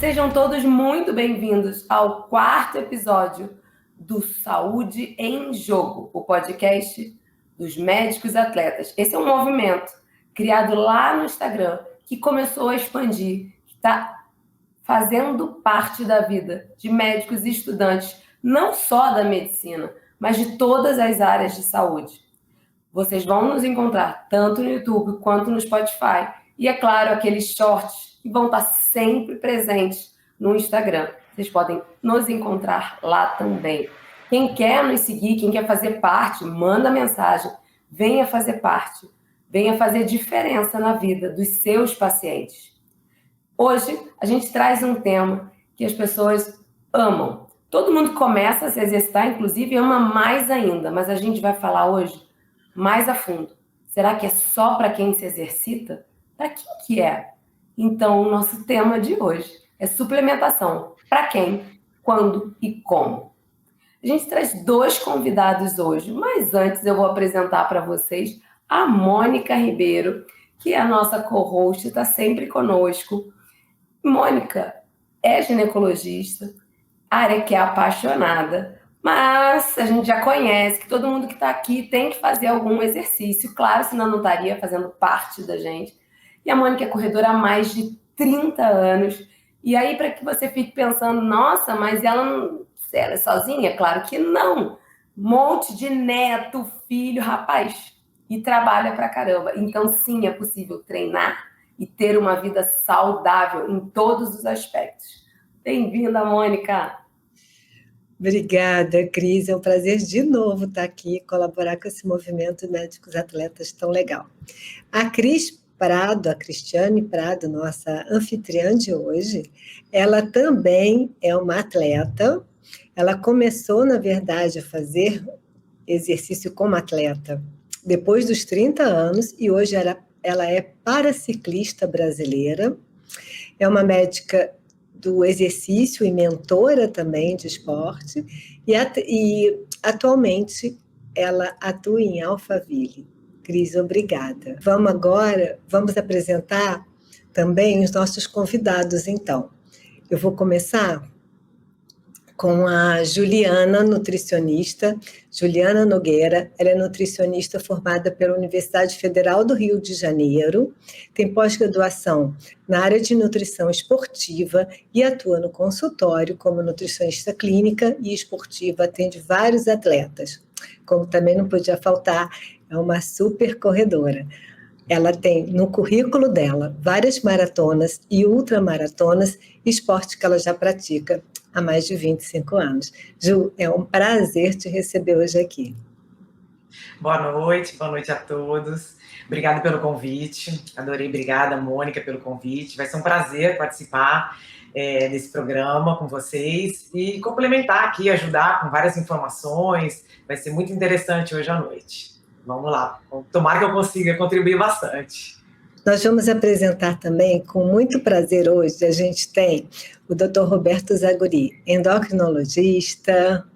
Sejam todos muito bem-vindos ao 4º episódio do Saúde em Jogo, o podcast dos médicos atletas. Esse é um movimento criado lá no Instagram que começou a expandir, que está fazendo parte da vida de médicos e estudantes, não só da medicina, mas de todas as áreas de saúde. Vocês vão nos encontrar tanto no YouTube quanto no Spotify. E, é claro, aqueles shorts que vão estar sempre presentes no Instagram. Vocês podem nos encontrar lá também. Quem quer nos seguir, quem quer fazer parte, manda mensagem. Venha fazer parte. Venha fazer diferença na vida dos seus pacientes. Hoje, a gente traz um tema que as pessoas amam. Todo mundo começa a se exercitar, inclusive ama mais ainda. Mas a gente vai falar hoje mais a fundo. Será que é só para quem se exercita? Para quem que é? Então, o nosso tema de hoje é suplementação. Para quem, quando e como? A gente traz 2 convidados hoje, mas antes eu vou apresentar para vocês a Mônica Ribeiro, que é a nossa co-host, está sempre conosco. Mônica é ginecologista, área que é apaixonada, mas a gente já conhece que todo mundo que está aqui tem que fazer algum exercício, claro, senão não estaria fazendo parte da gente. E a Mônica é corredora há mais de 30 anos. E aí, para que você fique pensando, nossa, mas ela é sozinha? Claro que não. Monte de neto, filho, rapaz, e trabalha pra caramba. Então, sim, é possível treinar e ter uma vida saudável em todos os aspectos. Bem-vinda, Mônica! Obrigada, Cris. É um prazer de novo estar aqui, colaborar com esse movimento de médicos atletas tão legal. A Cris Prado, a Cristiane Prado, nossa anfitriã de hoje, ela também é uma atleta. Ela começou, na verdade, a fazer exercício como atleta depois dos 30 anos e hoje ela é paraciclista brasileira. É uma médica do exercício e mentora também de esporte, e atualmente ela atua em Alphaville. Cris, obrigada. Vamos apresentar também os nossos convidados, então. Eu vou começar com a Juliana, nutricionista, Juliana Nogueira. Ela é nutricionista formada pela Universidade Federal do Rio de Janeiro, tem pós-graduação na área de nutrição esportiva e atua no consultório como nutricionista clínica e esportiva, atende vários atletas. Como também não podia faltar, é uma super corredora. Ela tem no currículo dela várias maratonas e ultramaratonas, esporte que ela já pratica há mais de 25 anos. Ju, é um prazer te receber hoje aqui. Boa noite a todos. Obrigada pelo convite. Adorei, obrigada, Mônica, pelo convite. Vai ser um prazer participar desse programa com vocês e complementar aqui, ajudar com várias informações. Vai ser muito interessante hoje à noite. Vamos lá, tomara que eu consiga contribuir bastante. Nós vamos apresentar também, com muito prazer hoje, a gente tem o Dr. Roberto Zaguri, endocrinologista,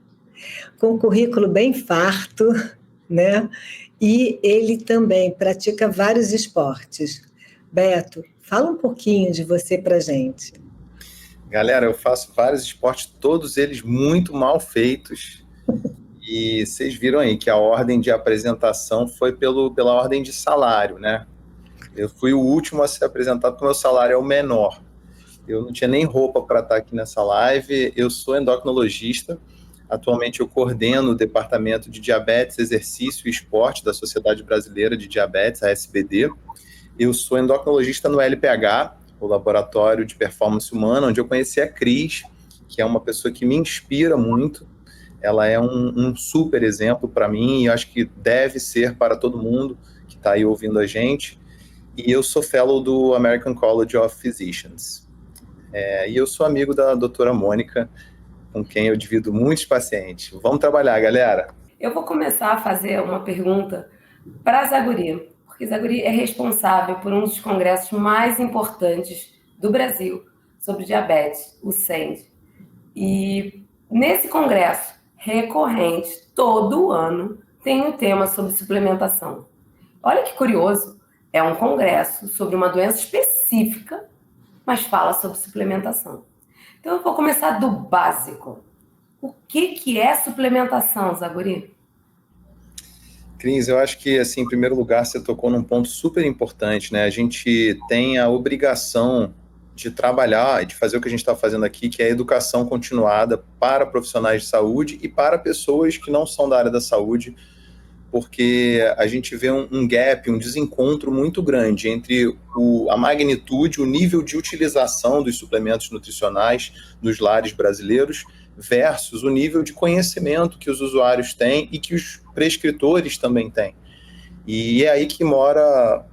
com um currículo bem farto, né? E ele também pratica vários esportes. Beto, fala um pouquinho de você pra gente. Galera, eu faço vários esportes, todos eles muito mal feitos. E vocês viram aí que a ordem de apresentação foi pela ordem de salário, né? Eu fui o último a ser apresentado porque o meu salário é o menor. Eu não tinha nem roupa para estar aqui nessa live. Eu sou endocrinologista. Atualmente eu coordeno o Departamento de Diabetes, Exercício e Esporte da Sociedade Brasileira de Diabetes, a SBD. Eu sou endocrinologista no LPH, o Laboratório de Performance Humana, onde eu conheci a Cris, que é uma pessoa que me inspira muito. Ela é um super exemplo para mim e acho que deve ser para todo mundo que está aí ouvindo a gente. E eu sou fellow do American College of Physicians. E eu sou amigo da doutora Mônica, com quem eu divido muitos pacientes. Vamos trabalhar, galera! Eu vou começar a fazer uma pergunta para a Zaguri, porque Zaguri é responsável por um dos congressos mais importantes do Brasil sobre diabetes, o CEND. E nesse congresso recorrente, todo ano, tem um tema sobre suplementação. Olha que curioso, é um congresso sobre uma doença específica, mas fala sobre suplementação. Então eu vou começar do básico. O que é suplementação, Zaguri? Cris, eu acho que, assim, em primeiro lugar, você tocou num ponto super importante, né? A gente tem a obrigação de trabalhar e de fazer o que a gente está fazendo aqui, que é a educação continuada para profissionais de saúde e para pessoas que não são da área da saúde, porque a gente vê um gap, um desencontro muito grande entre a magnitude, o nível de utilização dos suplementos nutricionais nos lares brasileiros versus o nível de conhecimento que os usuários têm e que os prescritores também têm. E é aí que mora,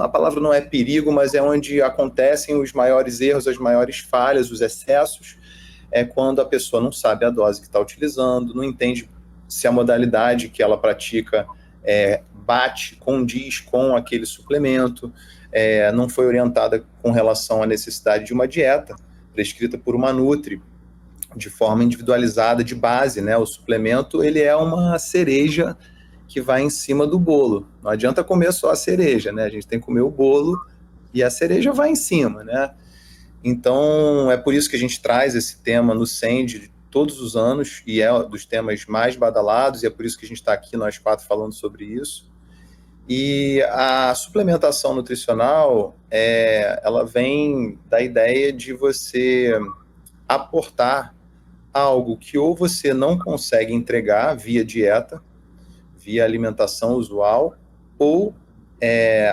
a palavra não é perigo, mas é onde acontecem os maiores erros, as maiores falhas, os excessos, é quando a pessoa não sabe a dose que está utilizando, não entende se a modalidade que ela pratica condiz com aquele suplemento, não foi orientada com relação à necessidade de uma dieta prescrita por uma nutri, de forma individualizada, de base, né? O suplemento, ele é uma cereja que vai em cima do bolo. Não adianta comer só a cereja, né? A gente tem que comer o bolo e a cereja vai em cima, né? Então, é por isso que a gente traz esse tema no SEND todos os anos, e é dos temas mais badalados, e é por isso que a gente está aqui, nós 4, falando sobre isso. E a suplementação nutricional, ela vem da ideia de você aportar algo que ou você não consegue entregar via dieta, via alimentação usual, ou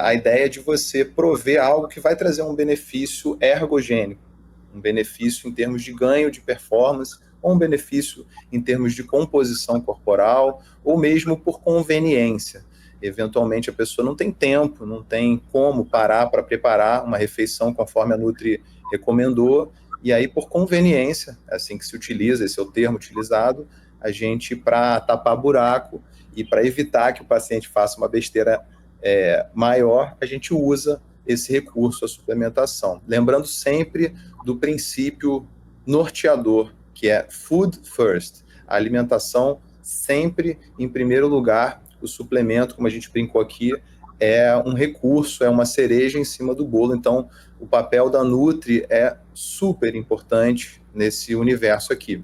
a ideia de você prover algo que vai trazer um benefício ergogênico, um benefício em termos de ganho de performance, ou um benefício em termos de composição corporal, ou mesmo por conveniência. Eventualmente a pessoa não tem tempo, não tem como parar para preparar uma refeição conforme a Nutri recomendou, e aí por conveniência, é assim que se utiliza, esse é o termo utilizado, a gente, para tapar buraco e para evitar que o paciente faça uma besteira maior, a gente usa esse recurso, a suplementação. Lembrando sempre do princípio norteador, que é food first, a alimentação sempre em primeiro lugar, o suplemento, como a gente brincou aqui, é um recurso, é uma cereja em cima do bolo. Então, o papel da Nutri é super importante nesse universo aqui.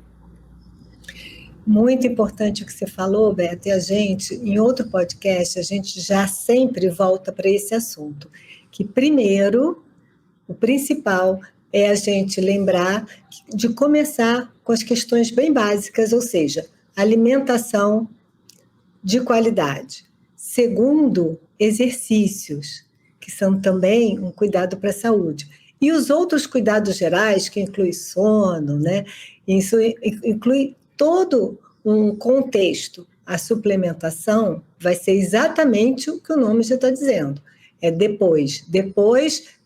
Muito importante o que você falou, Beto, e a gente, em outro podcast, a gente já sempre volta para esse assunto, que primeiro, o principal é a gente lembrar de começar com as questões bem básicas, ou seja, alimentação de qualidade. Segundo, exercícios, que são também um cuidado para a saúde. E os outros cuidados gerais, que inclui sono, né? Isso inclui todo um contexto. A suplementação vai ser exatamente o que o nome já está dizendo. É depois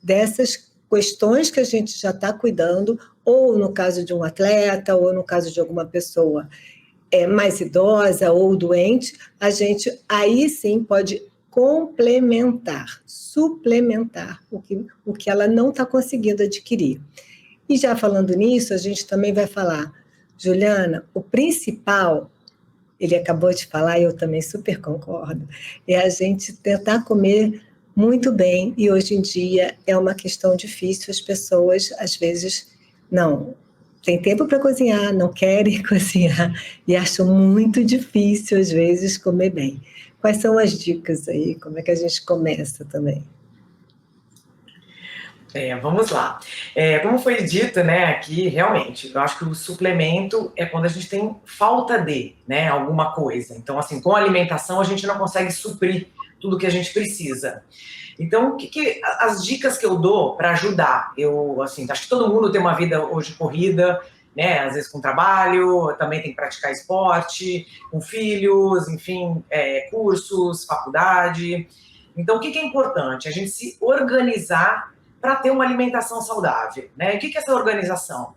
dessas questões que a gente já está cuidando, ou no caso de um atleta, ou no caso de alguma pessoa mais idosa ou doente, a gente aí sim pode complementar, suplementar o que ela não está conseguindo adquirir. E já falando nisso, a gente também vai falar, Juliana, o principal, ele acabou de falar e eu também super concordo, é a gente tentar comer muito bem, e hoje em dia é uma questão difícil, as pessoas às vezes não tem tempo para cozinhar, não querem cozinhar e acham muito difícil às vezes comer bem. Quais são as dicas aí? Como é que a gente começa também? Vamos lá. Como foi dito, né, aqui, realmente, eu acho que o suplemento é quando a gente tem falta de, né, alguma coisa. Então, assim, com a alimentação a gente não consegue suprir tudo que a gente precisa. Então, as dicas que eu dou para ajudar? Eu, assim, acho que todo mundo tem uma vida hoje corrida, né, às vezes com trabalho, também tem que praticar esporte, com filhos, enfim, cursos, faculdade. Então, o que é importante? A gente se organizar para ter uma alimentação saudável, né? O que é essa organização?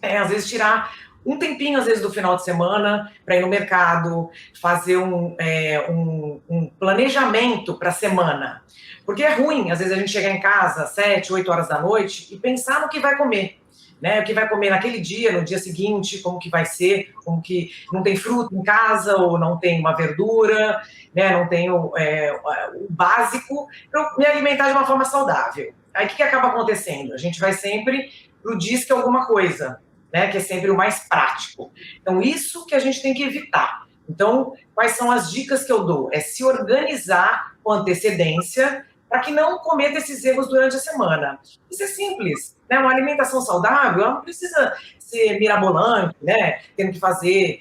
Às vezes tirar um tempinho, às vezes, do final de semana para ir no mercado, fazer um planejamento para a semana. Porque é ruim, às vezes, a gente chegar em casa às 7, 8 horas da noite e pensar no que vai comer. Né, o que vai comer naquele dia, no dia seguinte, como que vai ser, como que não tem fruta em casa, ou não tem uma verdura, né, não tem o básico, para me alimentar de uma forma saudável. Aí o que acaba acontecendo? A gente vai sempre para o disque alguma coisa, né? Que é sempre o mais prático. Então, isso que a gente tem que evitar. Então, quais são as dicas que eu dou? É se organizar com antecedência para que não cometa esses erros durante a semana. Isso é simples, né? Uma alimentação saudável, ela não precisa ser mirabolante, né? Tendo que fazer,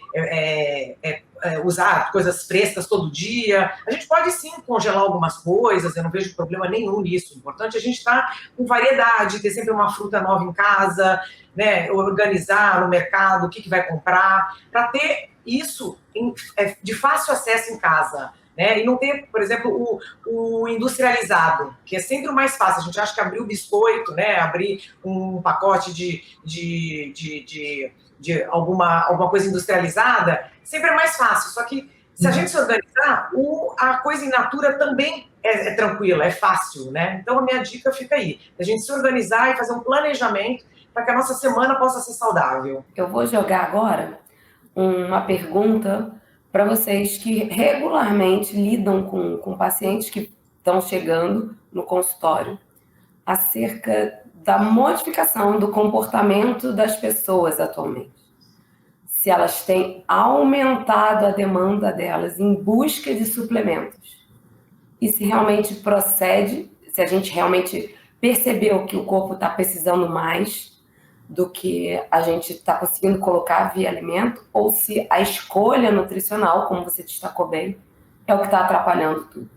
usar coisas frescas todo dia. A gente pode sim congelar algumas coisas, eu não vejo problema nenhum nisso. O importante é a gente estar com variedade, ter sempre uma fruta nova em casa, né? Organizar no mercado o que vai comprar, para ter isso de fácil acesso em casa. Né? E não ter, por exemplo, o industrializado, que é sempre o mais fácil. A gente acha que abrir o biscoito, né? Abrir um pacote de alguma coisa industrializada, sempre é mais fácil. Só que se a gente se organizar, a coisa in natura também é tranquila, é fácil. Né? Então a minha dica fica aí, a gente se organizar e fazer um planejamento para que a nossa semana possa ser saudável. Eu vou jogar agora uma pergunta para vocês que regularmente lidam com pacientes que estão chegando no consultório acerca da modificação do comportamento das pessoas atualmente. Se elas têm aumentado a demanda delas em busca de suplementos. E se realmente procede, se a gente realmente percebeu que o corpo está precisando mais do que a gente está conseguindo colocar via alimento, ou se a escolha nutricional, como você destacou bem, é o que está atrapalhando tudo.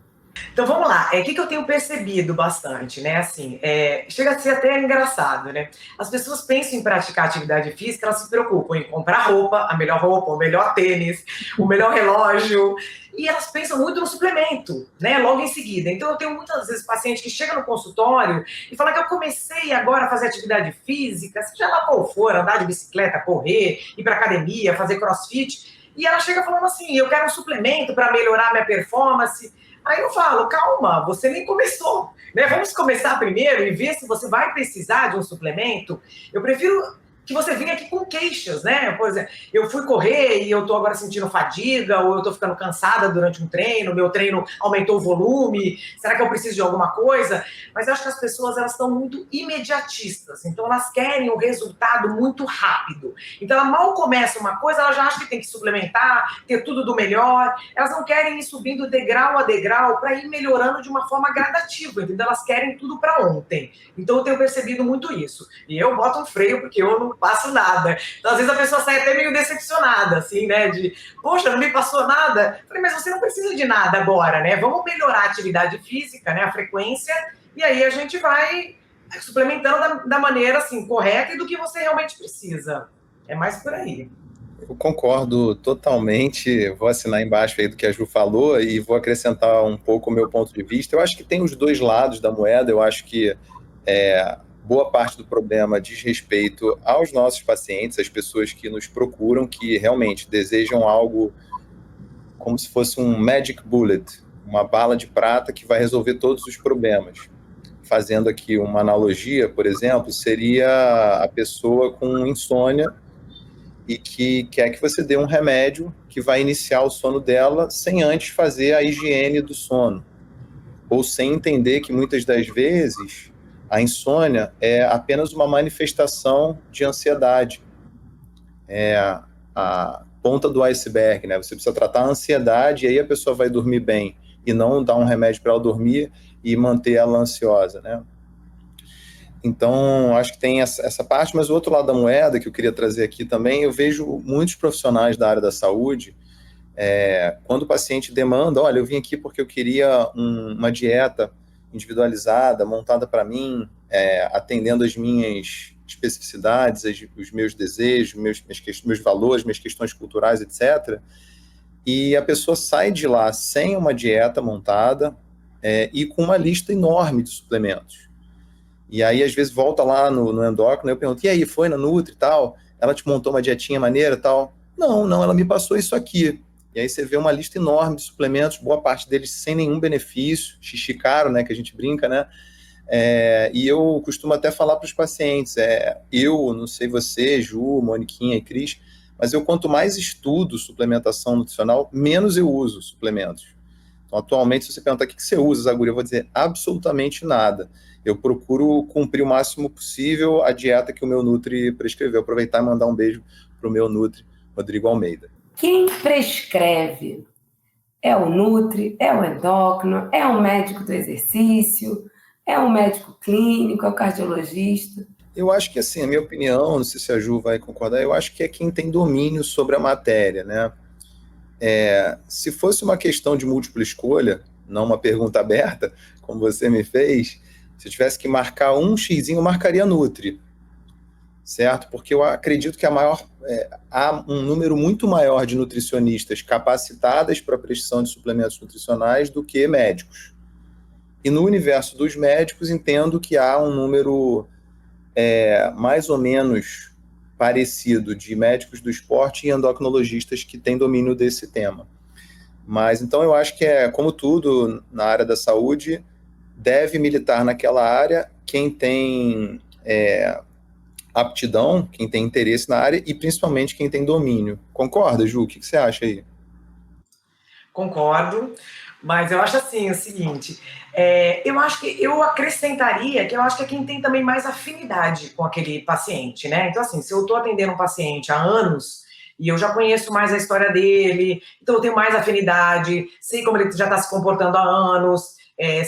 Então vamos lá, o que eu tenho percebido bastante, né? Assim, chega a ser até engraçado, né? As pessoas pensam em praticar atividade física, elas se preocupam em comprar roupa, o melhor tênis, o melhor relógio, e elas pensam muito no suplemento, né? Logo em seguida. Então eu tenho muitas vezes pacientes que chegam no consultório e falam que eu comecei agora a fazer atividade física, seja lá qual for, andar de bicicleta, correr, ir para academia, fazer crossfit, e ela chega falando assim, eu quero um suplemento para melhorar minha performance. Aí eu falo, calma, você nem começou, né? Vamos começar primeiro e ver se você vai precisar de um suplemento. Eu prefiro que você venha aqui com queixas, né? Por exemplo, eu fui correr e eu tô agora sentindo fadiga, ou eu tô ficando cansada durante um treino, meu treino aumentou o volume, será que eu preciso de alguma coisa? Mas eu acho que as pessoas, elas estão muito imediatistas, então elas querem um resultado muito rápido. Então ela mal começa uma coisa, ela já acha que tem que suplementar, ter tudo do melhor, elas não querem ir subindo degrau a degrau para ir melhorando de uma forma gradativa, entendeu? Elas querem tudo para ontem. Então eu tenho percebido muito isso. E eu boto um freio porque eu não passo nada. Então, às vezes, a pessoa sai até meio decepcionada, assim, né? De, poxa, não me passou nada. Eu falei, mas você não precisa de nada agora, né? Vamos melhorar a atividade física, né? A frequência, e aí a gente vai suplementando da maneira, assim, correta e do que você realmente precisa. É mais por aí. Eu concordo totalmente, vou assinar embaixo aí do que a Ju falou e vou acrescentar um pouco o meu ponto de vista. Eu acho que tem os dois lados da moeda, eu acho que boa parte do problema diz respeito aos nossos pacientes, às pessoas que nos procuram, que realmente desejam algo como se fosse um magic bullet, uma bala de prata que vai resolver todos os problemas. Fazendo aqui uma analogia, por exemplo, seria a pessoa com insônia e que quer que você dê um remédio que vai iniciar o sono dela sem antes fazer a higiene do sono, ou sem entender que muitas das vezes a insônia é apenas uma manifestação de ansiedade. É a ponta do iceberg, né? Você precisa tratar a ansiedade e aí a pessoa vai dormir bem e não dar um remédio para ela dormir e manter ela ansiosa, né? Então, acho que tem essa parte, mas o outro lado da moeda que eu queria trazer aqui também, eu vejo muitos profissionais da área da saúde, quando o paciente demanda, olha, eu vim aqui porque eu queria uma dieta individualizada, montada para mim, atendendo as minhas especificidades, os meus desejos, meus valores, minhas questões culturais, etc. E a pessoa sai de lá sem uma dieta montada e com uma lista enorme de suplementos. E aí, às vezes, volta lá no endócrino, eu pergunto, e aí, foi na Nutri e tal? Ela te montou uma dietinha maneira e tal? Não, ela me passou isso aqui. E aí você vê uma lista enorme de suplementos, boa parte deles sem nenhum benefício, xixi caro, né, que a gente brinca, né? E eu costumo até falar para os pacientes, eu, não sei você, Ju, Moniquinha e Cris, mas eu quanto mais estudo suplementação nutricional, menos eu uso suplementos. Então, atualmente, se você perguntar o que você usa, Zaguri, eu vou dizer absolutamente nada. Eu procuro cumprir o máximo possível a dieta que o meu Nutri prescreveu. Aproveitar e mandar um beijo para o meu Nutri, Rodrigo Almeida. Quem prescreve? É o Nutri, é o endócrino, é o médico do exercício, é o médico clínico, é o cardiologista? Eu acho que, assim, a minha opinião, não sei se a Ju vai concordar, eu acho que é quem tem domínio sobre a matéria, né? Se fosse uma questão de múltipla escolha, não uma pergunta aberta, como você me fez, se eu tivesse que marcar um xizinho, eu marcaria Nutri, certo? Porque eu acredito que há um número muito maior de nutricionistas capacitadas para a prescrição de suplementos nutricionais do que médicos. E no universo dos médicos, entendo que há um número mais ou menos parecido de médicos do esporte e endocrinologistas que têm domínio desse tema. Mas, então, eu acho que como tudo na área da saúde, deve militar naquela área quem tem aptidão, quem tem interesse na área e, principalmente, quem tem domínio. Concorda, Ju? O que você acha aí? Concordo, mas eu acho assim, o seguinte, eu acho que eu acrescentaria que eu acho que é quem tem também mais afinidade com aquele paciente, né? Então, assim, se eu estou atendendo um paciente há anos e eu já conheço mais a história dele, então eu tenho mais afinidade, sei como ele já está se comportando há anos,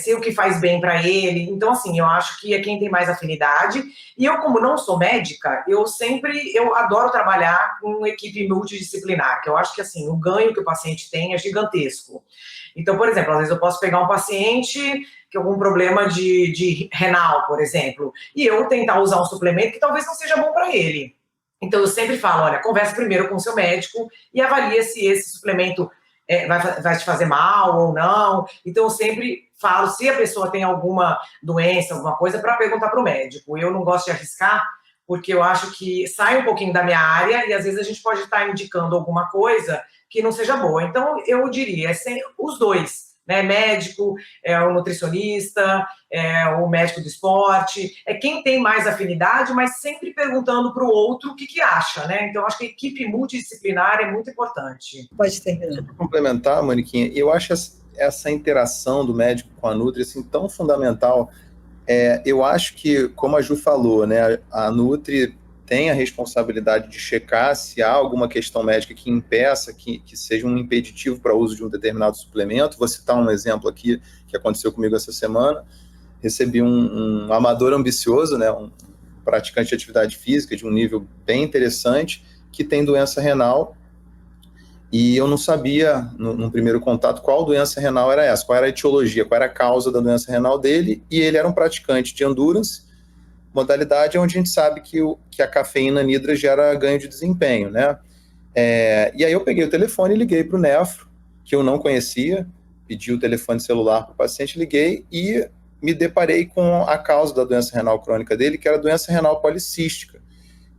sei o que faz bem para ele. Então, assim, eu acho que é quem tem mais afinidade. E eu, como não sou médica, eu adoro trabalhar com equipe multidisciplinar, que eu acho que, assim, o ganho que o paciente tem é gigantesco. Então, por exemplo, às vezes eu posso pegar um paciente que tem algum problema de renal, por exemplo, e eu tentar usar um suplemento que talvez não seja bom para ele. Então, eu sempre falo, olha, converse primeiro com o seu médico e avalie se esse suplemento vai te fazer mal ou não. Então, eu sempre falo, se a pessoa tem alguma doença, alguma coisa, para perguntar para o médico. Eu não gosto de arriscar, porque eu acho que sai um pouquinho da minha área e, às vezes, a gente pode estar indicando alguma coisa que não seja boa. Então, eu diria, os dois, né? Médico, o nutricionista, o médico do esporte, quem tem mais afinidade, mas sempre perguntando para o outro o que acha, né? Então, acho que a equipe multidisciplinar é muito importante. Pode terminar. Para complementar, Moniquinha, eu acho essa interação do médico com a Nutri assim, tão fundamental. Eu acho que, como a Ju falou, né, a Nutri tem a responsabilidade de checar se há alguma questão médica que impeça, que seja um impeditivo para o uso de um determinado suplemento. Vou citar um exemplo aqui que aconteceu comigo essa semana. Recebi um amador ambicioso, né, um praticante de atividade física de um nível bem interessante, que tem doença renal, e eu não sabia, no primeiro contato, qual doença renal era essa, qual era a etiologia, qual era a causa da doença renal dele, e ele era um praticante de endurance, modalidade onde a gente sabe que a cafeína anidra gera ganho de desempenho, né? E aí eu peguei o telefone e liguei para o nefro, que eu não conhecia, pedi o telefone celular para o paciente, liguei e me deparei com a causa da doença renal crônica dele, que era a doença renal policística,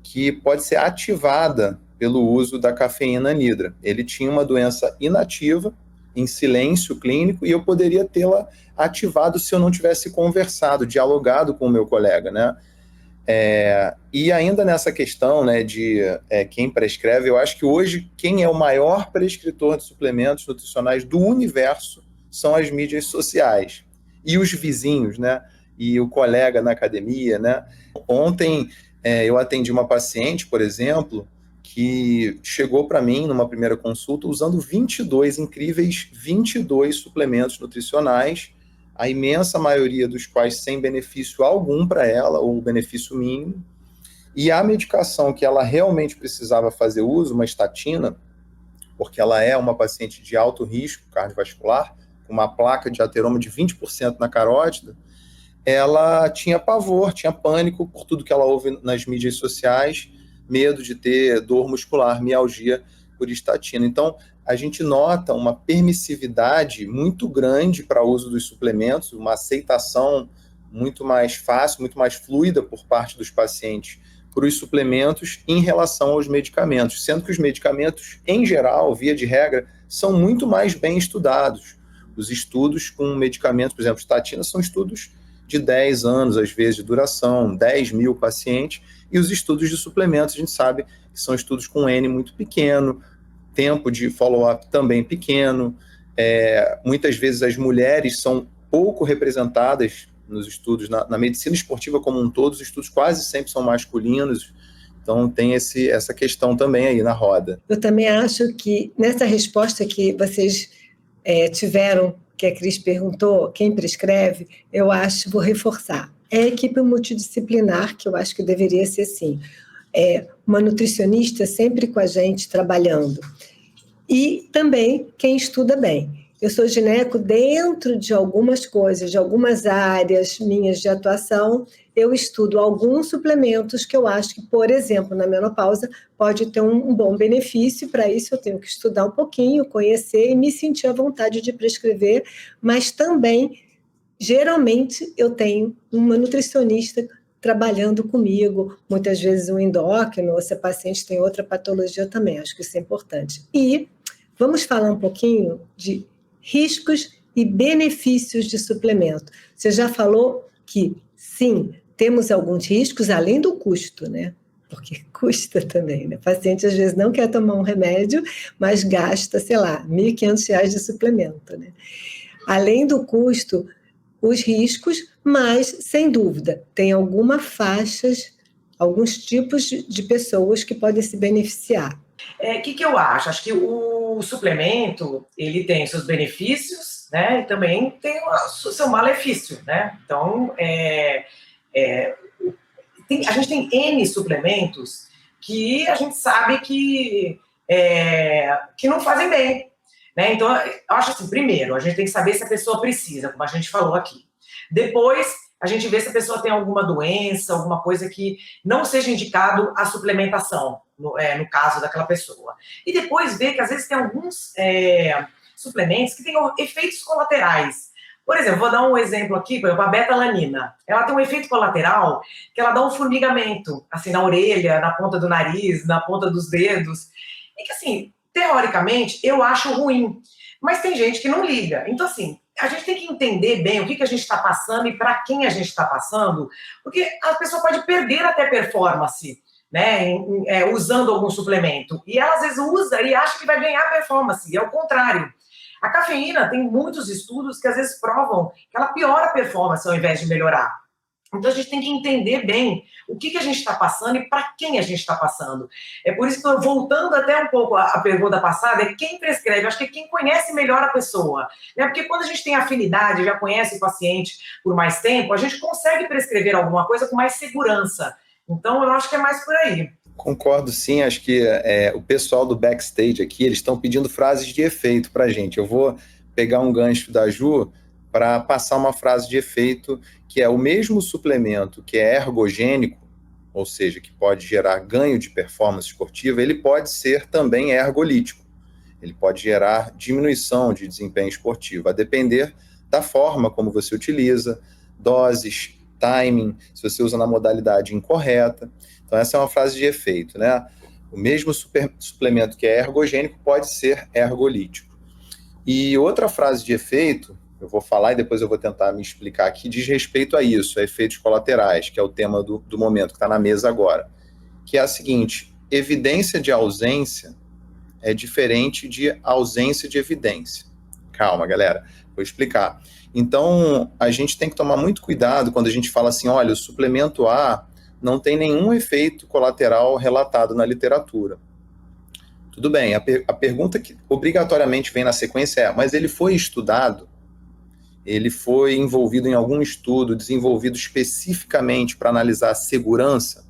que pode ser ativada pelo uso da cafeína anidra. Ele tinha uma doença inativa, em silêncio clínico, e eu poderia tê-la ativado se eu não tivesse conversado, dialogado com o meu colega, né? E ainda nessa questão, né, de quem prescreve, eu acho que hoje quem é o maior prescritor de suplementos nutricionais do universo são as mídias sociais. E os vizinhos, né? E o colega na academia, né? Ontem eu atendi uma paciente, por exemplo, que chegou para mim numa primeira consulta usando 22 suplementos nutricionais, a imensa maioria dos quais sem benefício algum para ela, ou benefício mínimo, e a medicação que ela realmente precisava fazer uso, uma estatina, porque ela é uma paciente de alto risco cardiovascular, com uma placa de ateroma de 20% na carótida, ela tinha pavor, tinha pânico por tudo que ela ouve nas mídias sociais, medo de ter dor muscular, mialgia por estatina. Então, a gente nota uma permissividade muito grande para o uso dos suplementos, uma aceitação muito mais fácil, muito mais fluida por parte dos pacientes para os suplementos em relação aos medicamentos, sendo que os medicamentos, em geral, via de regra, são muito mais bem estudados. Os estudos com medicamentos, por exemplo, estatina, são estudos de 10 anos, às vezes, de duração, 10 mil pacientes, e os estudos de suplementos, a gente sabe que são estudos com N muito pequeno, tempo de follow-up também pequeno, Muitas vezes as mulheres são pouco representadas nos estudos, na medicina esportiva como um todo, os estudos quase sempre são masculinos, então tem essa questão também aí na roda. Eu também acho que nessa resposta que vocês tiveram, que a Cris perguntou, quem prescreve, eu acho, vou reforçar, é a equipe multidisciplinar, que eu acho que deveria ser assim, uma nutricionista sempre com a gente trabalhando, e também quem estuda bem. Eu sou gineco dentro de algumas coisas, de algumas áreas minhas de atuação, eu estudo alguns suplementos que eu acho que, por exemplo, na menopausa, pode ter um bom benefício. Para isso eu tenho que estudar um pouquinho, conhecer e me sentir à vontade de prescrever, mas também, geralmente, eu tenho uma nutricionista trabalhando comigo, muitas vezes um endócrino, ou se a paciente tem outra patologia também, acho que isso é importante. E vamos falar um pouquinho de riscos e benefícios de suplemento. Você já falou que, sim, temos alguns riscos, além do custo, né? Porque custa também, né? O paciente, às vezes, não quer tomar um remédio, mas gasta, sei lá, R$ 1.500 de suplemento, né? Além do custo, os riscos, mas, sem dúvida, tem algumas faixas, alguns tipos de pessoas que podem se beneficiar. O que eu acho? Acho que o suplemento, ele tem seus benefícios, né? E também tem o seu malefício, né? Então, a gente tem N suplementos que a gente sabe que não fazem bem, né? Então, eu acho assim, primeiro, a gente tem que saber se a pessoa precisa, como a gente falou aqui. Depois, a gente vê se a pessoa tem alguma doença, alguma coisa que não seja indicado a suplementação, no caso daquela pessoa. E depois ver que, às vezes, tem alguns suplementos que têm efeitos colaterais. Por exemplo, vou dar um exemplo aqui, por exemplo, a beta-alanina. Ela tem um efeito colateral que ela dá um formigamento, assim, na orelha, na ponta do nariz, na ponta dos dedos. E que, assim, teoricamente, eu acho ruim. Mas tem gente que não liga. Então, assim, a gente tem que entender bem o que a gente está passando e para quem a gente está passando, porque a pessoa pode perder até performance, né, usando algum suplemento. E ela, às vezes, usa e acha que vai ganhar performance, e é o contrário. A cafeína tem muitos estudos que, às vezes, provam que ela piora a performance ao invés de melhorar. Então, a gente tem que entender bem o que a gente está passando e para quem a gente está passando. É por isso que, voltando até um pouco à pergunta passada, é quem prescreve. Acho que é quem conhece melhor a pessoa. Né? Porque quando a gente tem afinidade, já conhece o paciente por mais tempo, a gente consegue prescrever alguma coisa com mais segurança. Então, eu acho que é mais por aí. Concordo, sim. Acho que o pessoal do backstage aqui, eles estão pedindo frases de efeito para a gente. Eu vou pegar um gancho da Ju para passar uma frase de efeito, que é o mesmo suplemento que é ergogênico, ou seja, que pode gerar ganho de performance esportiva, ele pode ser também ergolítico. Ele pode gerar diminuição de desempenho esportivo, a depender da forma como você utiliza, doses, timing, se você usa na modalidade incorreta. Então, essa é uma frase de efeito, né? O mesmo suplemento que é ergogênico pode ser ergolítico. E outra frase de efeito, eu vou falar e depois eu vou tentar me explicar aqui, diz respeito a isso, a efeitos colaterais, que é o tema do momento, que está na mesa agora, que é a seguinte: evidência de ausência é diferente de ausência de evidência. Calma, galera, vou explicar. Então, a gente tem que tomar muito cuidado quando a gente fala assim, olha, o suplemento A não tem nenhum efeito colateral relatado na literatura. Tudo bem, a pergunta que obrigatoriamente vem na sequência é, mas ele foi estudado? Ele foi envolvido em algum estudo desenvolvido especificamente para analisar a segurança?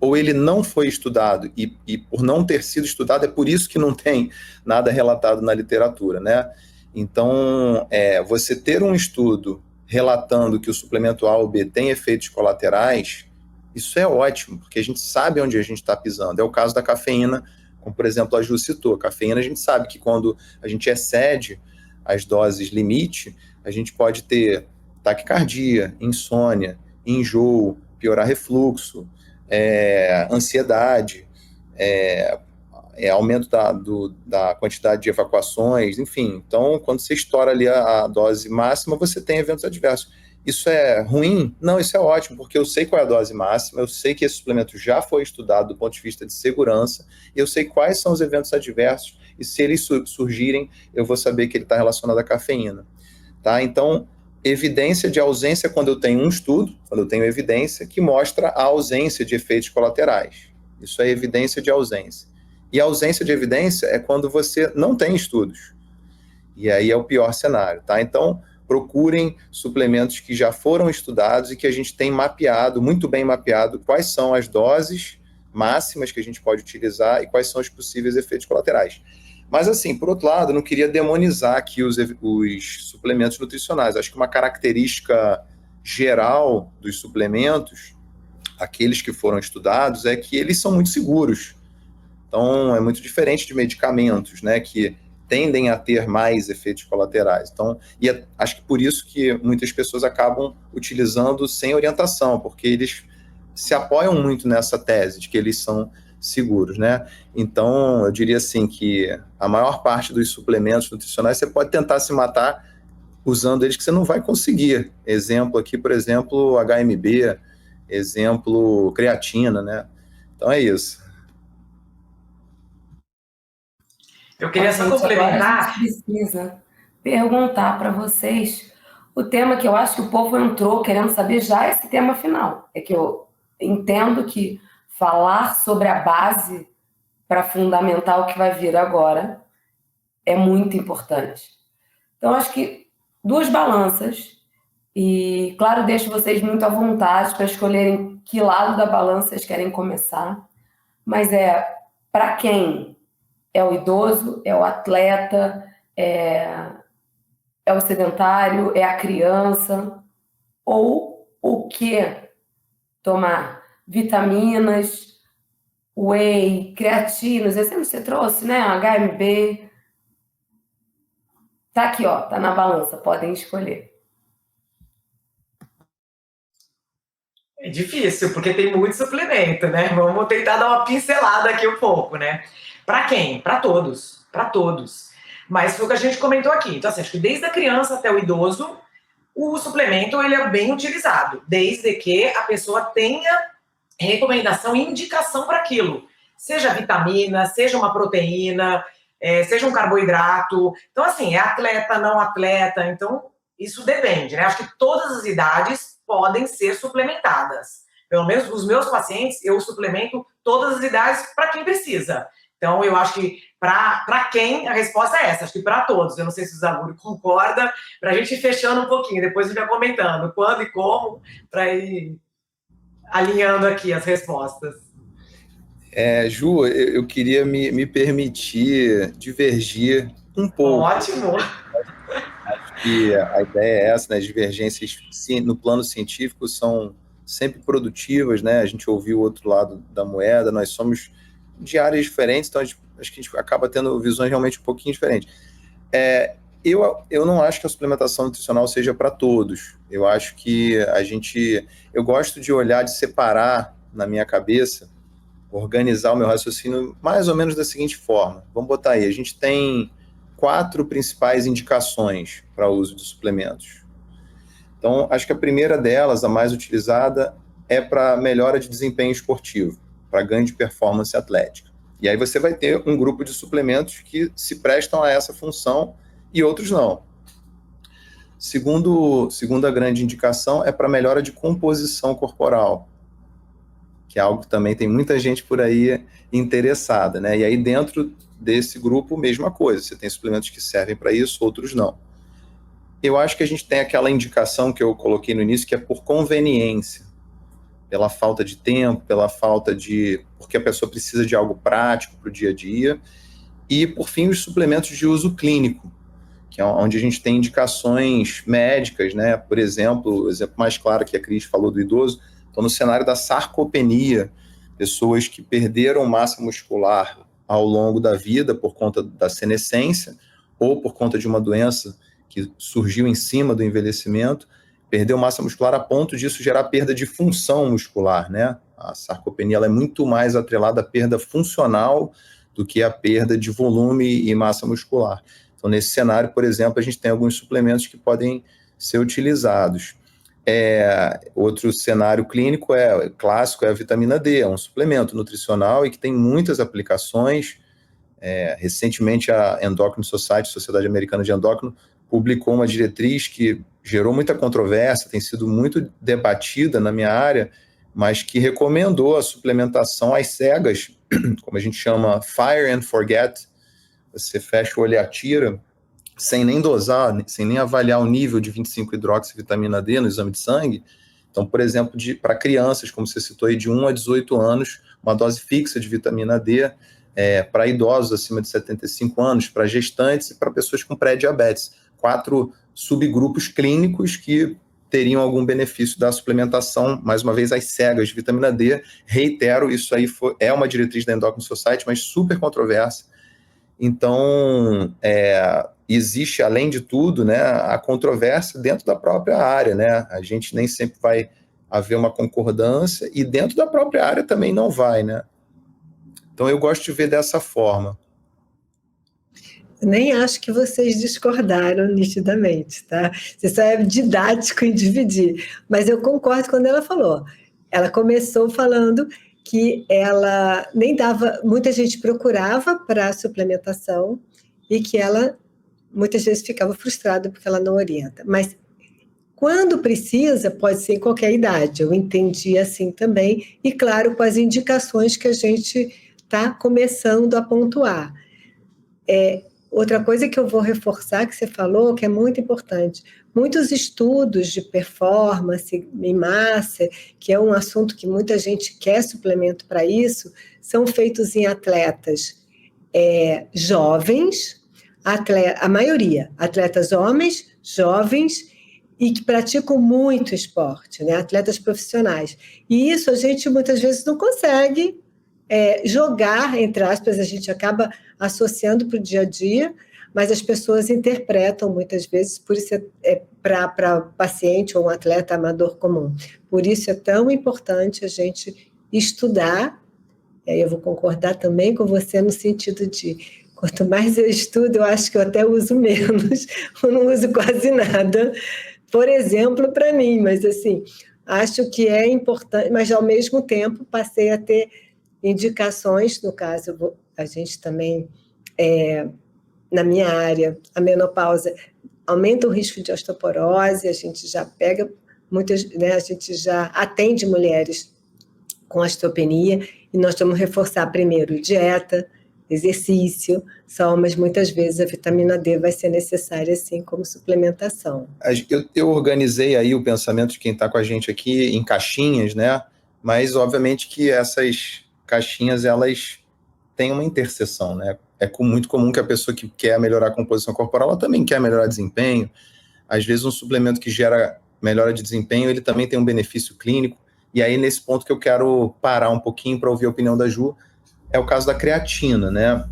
Ou ele não foi estudado e por não ter sido estudado, é por isso que não tem nada relatado na literatura, né? Então, você ter um estudo relatando que o suplemento A ou B tem efeitos colaterais, isso é ótimo, porque a gente sabe onde a gente está pisando. É o caso da cafeína, como, por exemplo, a Ju citou. A cafeína, a gente sabe que quando a gente excede as doses limite, a gente pode ter taquicardia, insônia, enjoo, piorar refluxo, ansiedade, aumento da quantidade de evacuações, enfim. Então, quando você estoura ali a dose máxima, você tem eventos adversos. Isso é ruim? Não, isso é ótimo, porque eu sei qual é a dose máxima, eu sei que esse suplemento já foi estudado do ponto de vista de segurança, eu sei quais são os eventos adversos, e se eles surgirem, eu vou saber que ele está relacionado à cafeína. Tá? Então, evidência de ausência quando eu tenho um estudo, quando eu tenho evidência que mostra a ausência de efeitos colaterais. Isso é evidência de ausência. E a ausência de evidência é quando você não tem estudos. E aí é o pior cenário, tá? Então, procurem suplementos que já foram estudados e que a gente tem mapeado, muito bem mapeado, quais são as doses máximas que a gente pode utilizar e quais são os possíveis efeitos colaterais. Mas, assim, por outro lado, eu não queria demonizar aqui os suplementos nutricionais. Acho que uma característica geral dos suplementos, aqueles que foram estudados, é que eles são muito seguros. Então, é muito diferente de medicamentos, né, que tendem a ter mais efeitos colaterais. Então, acho que por isso que muitas pessoas acabam utilizando sem orientação, porque eles se apoiam muito nessa tese de que eles são seguros, né? Então, eu diria assim que a maior parte dos suplementos nutricionais você pode tentar se matar usando eles que você não vai conseguir. Exemplo aqui, por exemplo, HMB, exemplo, creatina, né? Então é isso. Eu queria só Gente, agora a complementar. gente precisa perguntar para vocês o tema que eu acho que o povo entrou querendo saber já esse tema final. É que eu entendo que falar sobre a base para fundamentar o que vai vir agora é muito importante. Então, acho que 2 balanças e, claro, deixo vocês muito à vontade para escolherem que lado da balança vocês querem começar, mas para quem é o idoso, é o atleta, é o sedentário, é a criança, ou o que tomar vitaminas, whey, creatinas, esse você trouxe, né? HMB. Tá aqui, ó, tá na balança, podem escolher. É difícil, porque tem muito suplemento, né? Vamos tentar dar uma pincelada aqui um pouco, né? Para quem? Para todos. Para todos. Mas foi o que a gente comentou aqui. Então, assim, acho que desde a criança até o idoso, o suplemento ele é bem utilizado, desde que a pessoa tenha recomendação e indicação para aquilo. Seja vitamina, seja uma proteína, seja um carboidrato. Então, assim, é atleta, não atleta. Então, isso depende, né? Acho que todas as idades podem ser suplementadas. Pelo menos os meus pacientes, eu suplemento todas as idades para quem precisa. Então, eu acho que para quem, a resposta é essa. Acho que para todos. Eu não sei se o Zaguri concorda, para a gente ir fechando um pouquinho, depois a gente vai comentando quando e como, para ir alinhando aqui as respostas. Ju, eu queria me permitir divergir um pouco. Ótimo! Acho que a ideia é essa, né? As divergências no plano científico são sempre produtivas, né? A gente ouviu o outro lado da moeda, nós somos de áreas diferentes, então acho que a gente acaba tendo visões realmente um pouquinho diferentes. Eu não acho que a suplementação nutricional seja para todos. Eu acho que eu gosto de olhar, de separar na minha cabeça, organizar o meu raciocínio mais ou menos da seguinte forma. Vamos botar aí, a gente tem 4 principais indicações para o uso de suplementos. Então, acho que a primeira delas, a mais utilizada, é para melhora de desempenho esportivo, para ganho de performance atlética. E aí você vai ter um grupo de suplementos que se prestam a essa função e outros não. Segunda grande indicação é para melhora de composição corporal, que é algo que também tem muita gente por aí interessada, né? E aí dentro desse grupo, mesma coisa, você tem suplementos que servem para isso, outros não. Eu acho que a gente tem aquela indicação que eu coloquei no início, que é por conveniência, pela falta de tempo, porque a pessoa precisa de algo prático para o dia a dia, e por fim os suplementos de uso clínico, que é onde a gente tem indicações médicas, né? Por exemplo, o exemplo mais claro que a Cris falou do idoso, então no cenário da sarcopenia, pessoas que perderam massa muscular ao longo da vida por conta da senescência ou por conta de uma doença que surgiu em cima do envelhecimento, perdeu massa muscular a ponto disso gerar perda de função muscular, né? A sarcopenia ela é muito mais atrelada à perda funcional do que à perda de volume e massa muscular. Então, nesse cenário, por exemplo, a gente tem alguns suplementos que podem ser utilizados. Outro cenário clínico clássico é a vitamina D, é um suplemento nutricional e que tem muitas aplicações, Recentemente, a Endocrine Society, Sociedade Americana de Endócrino, publicou uma diretriz que gerou muita controvérsia, tem sido muito debatida na minha área, mas que recomendou a suplementação às cegas, como a gente chama, fire and forget. Você fecha o olho e atira, sem nem dosar, sem nem avaliar o nível de 25-hidroxivitamina D no exame de sangue. Então, por exemplo, para crianças, como você citou aí, de 1 a 18 anos, uma dose fixa de vitamina D, para idosos acima de 75 anos, para gestantes e para pessoas com pré-diabetes. 4 subgrupos clínicos que teriam algum benefício da suplementação, mais uma vez, às cegas de vitamina D. Reitero, isso aí é uma diretriz da Endocrine Society, mas super controversa. Então, existe, além de tudo, né, a controvérsia dentro da própria área, né? A gente nem sempre vai haver uma concordância, e dentro da própria área também não vai, né? Então, eu gosto de ver dessa forma. Nem acho que vocês discordaram nitidamente, tá? Você só é didático em dividir. Mas eu concordo quando ela falou. Ela começou falando que ela nem dava... Muita gente procurava para suplementação e que ela muitas vezes ficava frustrada porque ela não orienta. Mas quando precisa, pode ser em qualquer idade. Eu entendi assim também. E, claro, com as indicações que a gente está começando a pontuar. Outra coisa que eu vou reforçar, que você falou, que é muito importante, muitos estudos de performance em massa, que é um assunto que muita gente quer suplemento para isso, são feitos em atletas jovens, a maioria, atletas homens, jovens, e que praticam muito esporte, né? Atletas profissionais. E isso a gente muitas vezes não consegue jogar, entre aspas, a gente acaba associando para o dia a dia, mas as pessoas interpretam muitas vezes, por isso para paciente ou um atleta amador comum. Por isso é tão importante a gente estudar, e aí eu vou concordar também com você no sentido de, quanto mais eu estudo, eu acho que eu até uso menos, ou não uso quase nada, por exemplo, para mim, mas assim, acho que é importante, mas ao mesmo tempo passei a ter indicações, no caso, a gente também, na minha área, a menopausa aumenta o risco de osteoporose, a gente já pega muitas, né, a gente já atende mulheres com osteopenia, e nós vamos reforçar primeiro dieta, exercício, mas muitas vezes a vitamina D vai ser necessária, assim, como suplementação. Eu organizei aí o pensamento de quem está com a gente aqui em caixinhas, né? Mas, obviamente, que essas caixinhas, elas têm uma interseção, né? É muito comum que a pessoa que quer melhorar a composição corporal, ela também quer melhorar desempenho. Às vezes, um suplemento que gera melhora de desempenho, ele também tem um benefício clínico. E aí, nesse ponto que eu quero parar um pouquinho para ouvir a opinião da Ju, é o caso da creatina, né?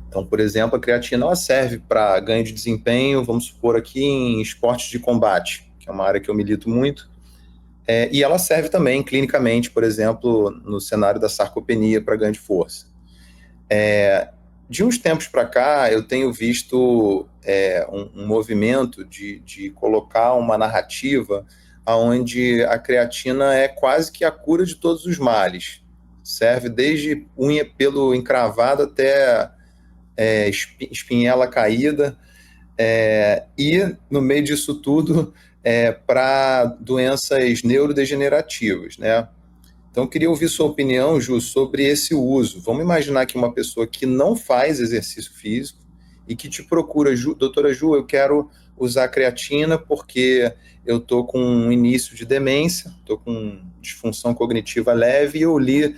Então, por exemplo, a creatina, ela serve para ganho de desempenho, vamos supor aqui, em esportes de combate, que é uma área que eu milito muito. E ela serve também clinicamente, por exemplo, no cenário da sarcopenia para ganho de força. De uns tempos para cá, eu tenho visto um movimento de colocar uma narrativa onde a creatina é quase que a cura de todos os males. Serve desde unha pelo encravado até espinhela caída, e no meio disso tudo, para doenças neurodegenerativas, né? Então, eu queria ouvir sua opinião, Ju, sobre esse uso. Vamos imaginar que uma pessoa que não faz exercício físico e que te procura, doutora Ju, eu quero usar creatina porque eu estou com um início de demência, estou com disfunção cognitiva leve, e eu li,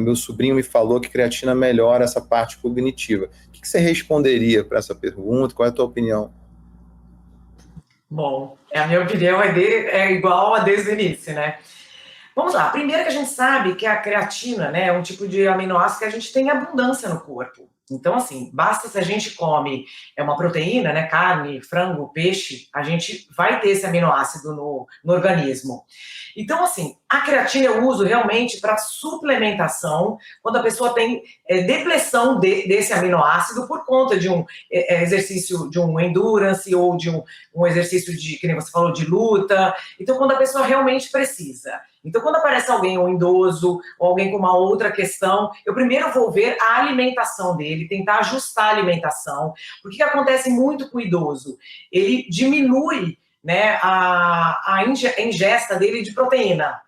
meu sobrinho me falou que creatina melhora essa parte cognitiva. O que você responderia para essa pergunta? Qual é a tua opinião? Bom, a minha opinião é igual a desde o início, né? Vamos lá. Primeiro que a gente sabe que a creatina, né, é um tipo de aminoácido que a gente tem abundância no corpo. Então, assim, basta se a gente come uma proteína, né, carne, frango, peixe, a gente vai ter esse aminoácido no organismo. Então, assim, a creatina eu uso realmente para suplementação, quando a pessoa tem depressão desse aminoácido por conta de um exercício, de um endurance ou de um exercício de, que nem você falou, de luta. Então, quando a pessoa realmente precisa. Então, quando aparece alguém, um idoso, ou alguém com uma outra questão, eu primeiro vou ver a alimentação dele, tentar ajustar a alimentação. Porque o que acontece muito com o idoso? Ele diminui, né, a ingesta dele de proteína.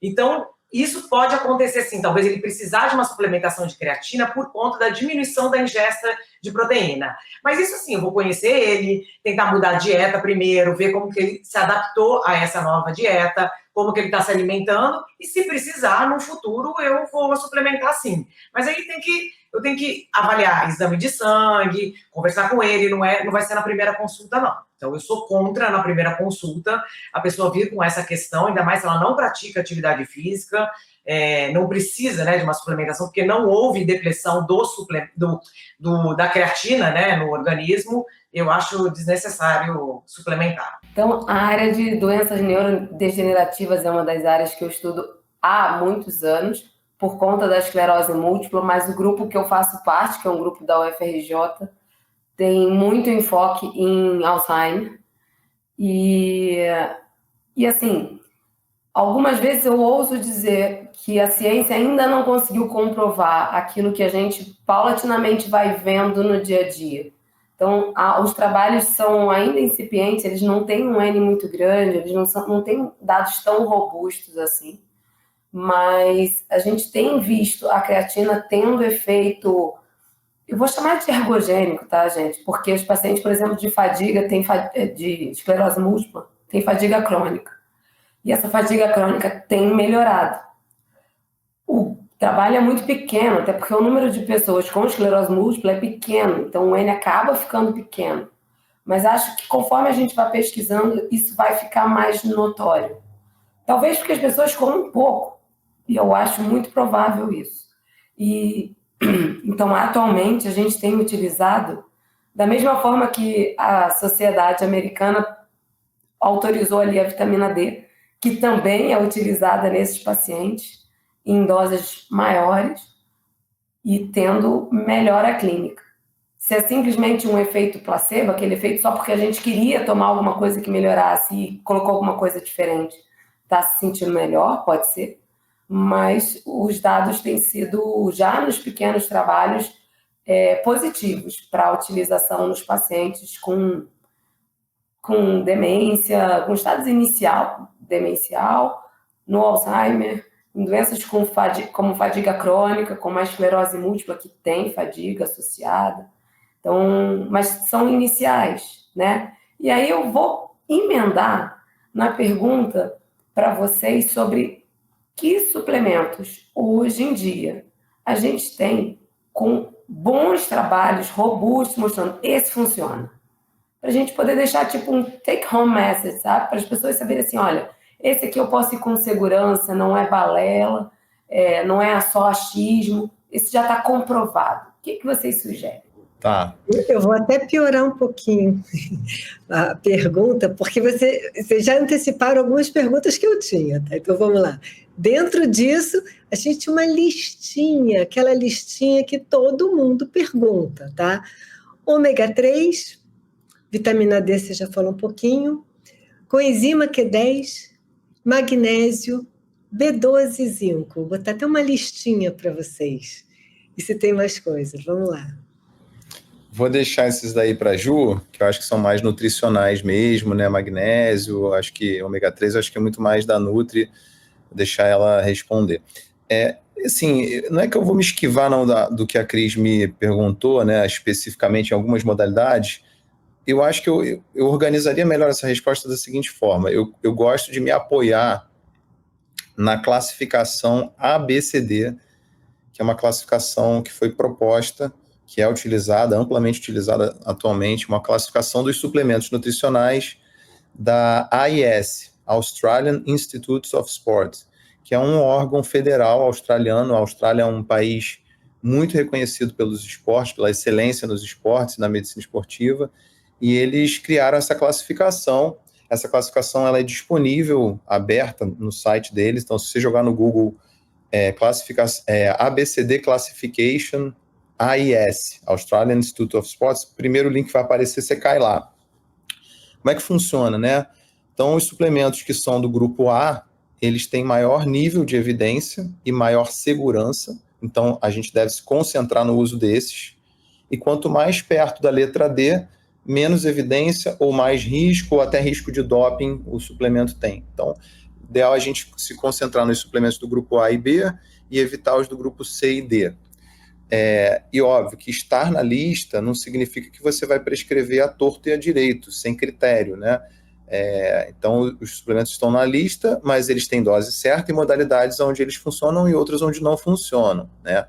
Então, isso pode acontecer sim, talvez ele precisar de uma suplementação de creatina por conta da diminuição da ingesta de proteína. Mas isso assim, eu vou conhecer ele, tentar mudar a dieta primeiro, ver como que ele se adaptou a essa nova dieta, como que ele está se alimentando, e se precisar, no futuro, eu vou suplementar sim. Mas aí eu tenho que avaliar exame de sangue, conversar com ele, não vai ser na primeira consulta, não. Então, eu sou contra, na primeira consulta, a pessoa vir com essa questão, ainda mais se ela não pratica atividade física, não precisa, né, de uma suplementação, porque não houve depressão da creatina, né, no organismo. Eu acho desnecessário suplementar. Então, a área de doenças neurodegenerativas é uma das áreas que eu estudo há muitos anos, por conta da esclerose múltipla, mas o grupo que eu faço parte, que é um grupo da UFRJ, tem muito enfoque em Alzheimer. E assim, algumas vezes eu ouso dizer que a ciência ainda não conseguiu comprovar aquilo que a gente paulatinamente vai vendo no dia a dia. Então, os trabalhos são ainda incipientes, eles não têm um N muito grande, eles não têm dados tão robustos assim. Mas a gente tem visto a creatina tendo efeito, eu vou chamar de ergogênico, tá, gente? Porque os pacientes, por exemplo, de fadiga, de esclerose múltipla, têm fadiga crônica. E essa fadiga crônica tem melhorado. O trabalho é muito pequeno, até porque o número de pessoas com esclerose múltipla é pequeno, então o N acaba ficando pequeno. Mas acho que conforme a gente vai pesquisando, isso vai ficar mais notório. Talvez porque as pessoas comem pouco, e eu acho muito provável isso. Então, atualmente, a gente tem utilizado, da mesma forma que a Sociedade Americana autorizou ali a vitamina D, que também é utilizada nesses pacientes em doses maiores e tendo melhora clínica. Se é simplesmente um efeito placebo, aquele efeito só porque a gente queria tomar alguma coisa que melhorasse e colocou alguma coisa diferente, está se sentindo melhor, pode ser, mas os dados têm sido, já nos pequenos trabalhos, positivos para a utilização nos pacientes com demência, com estado demencial, no Alzheimer, em doenças como fadiga crônica, como a esclerose múltipla, que tem fadiga associada. Então, mas são iniciais, né? E aí eu vou emendar na pergunta para vocês sobre que suplementos hoje em dia a gente tem com bons trabalhos robustos mostrando esse funciona. Para a gente poder deixar tipo um take-home message, sabe? Para as pessoas saberem assim, olha, esse aqui eu posso ir com segurança, não é balela, não é só achismo, esse já está comprovado. O que vocês sugerem? Tá. Eu vou até piorar um pouquinho a pergunta, porque vocês já anteciparam algumas perguntas que eu tinha, tá? Então vamos lá. Dentro disso, a gente tinha uma listinha, aquela listinha que todo mundo pergunta, tá? Ômega 3, vitamina D, você já falou um pouquinho, coenzima Q10, magnésio, B12 e zinco. Vou botar até uma listinha para vocês. E se tem mais coisas, vamos lá. Vou deixar esses daí para a Ju, que eu acho que são mais nutricionais mesmo, né? Magnésio, acho que ômega 3, acho que é muito mais da Nutri, vou deixar ela responder. Assim, não é que eu vou me esquivar não do que a Cris me perguntou, né? Especificamente em algumas modalidades. Eu acho que eu organizaria melhor essa resposta da seguinte forma. Eu gosto de me apoiar na classificação ABCD, que é uma classificação que foi proposta, que é utilizada, amplamente utilizada atualmente, uma classificação dos suplementos nutricionais da AIS, Australian Institute of Sport, que é um órgão federal australiano. A Austrália é um país muito reconhecido pelos esportes, pela excelência nos esportes, na medicina esportiva, e eles criaram essa classificação. Essa classificação ela é disponível, aberta no site deles, então se você jogar no Google ABCD Classification AIS, Australian Institute of Sports, o primeiro link que vai aparecer, você cai lá. Como é que funciona, né? Então, os suplementos que são do grupo A, eles têm maior nível de evidência e maior segurança, então a gente deve se concentrar no uso desses. E quanto mais perto da letra D, menos evidência ou mais risco, ou até risco de doping o suplemento tem. Então, ideal é a gente se concentrar nos suplementos do grupo A e B e evitar os do grupo C e D. E óbvio que estar na lista não significa que você vai prescrever à torto e à direito, sem critério, né? Então, os suplementos estão na lista, mas eles têm dose certa e modalidades onde eles funcionam e outras onde não funcionam, né?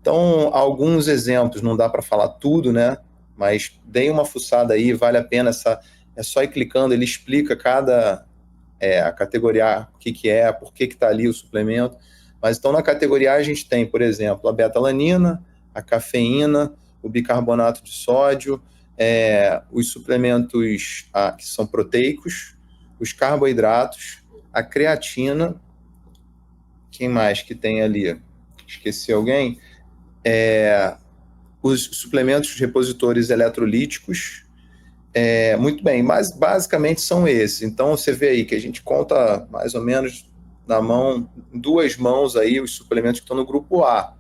Então, alguns exemplos, não dá para falar tudo, né? Mas deem uma fuçada aí, vale a pena, é só ir clicando, ele explica a categoria, o que é, por que está ali o suplemento. Mas então na categoria A a gente tem, por exemplo, a beta-alanina, a cafeína, o bicarbonato de sódio, os suplementos que são proteicos, os carboidratos, a creatina, quem mais que tem ali? Esqueci alguém? Os suplementos repositores eletrolíticos. Muito bem, mas basicamente são esses. Então você vê aí que a gente conta mais ou menos na mão, duas mãos aí, os suplementos que estão no grupo A.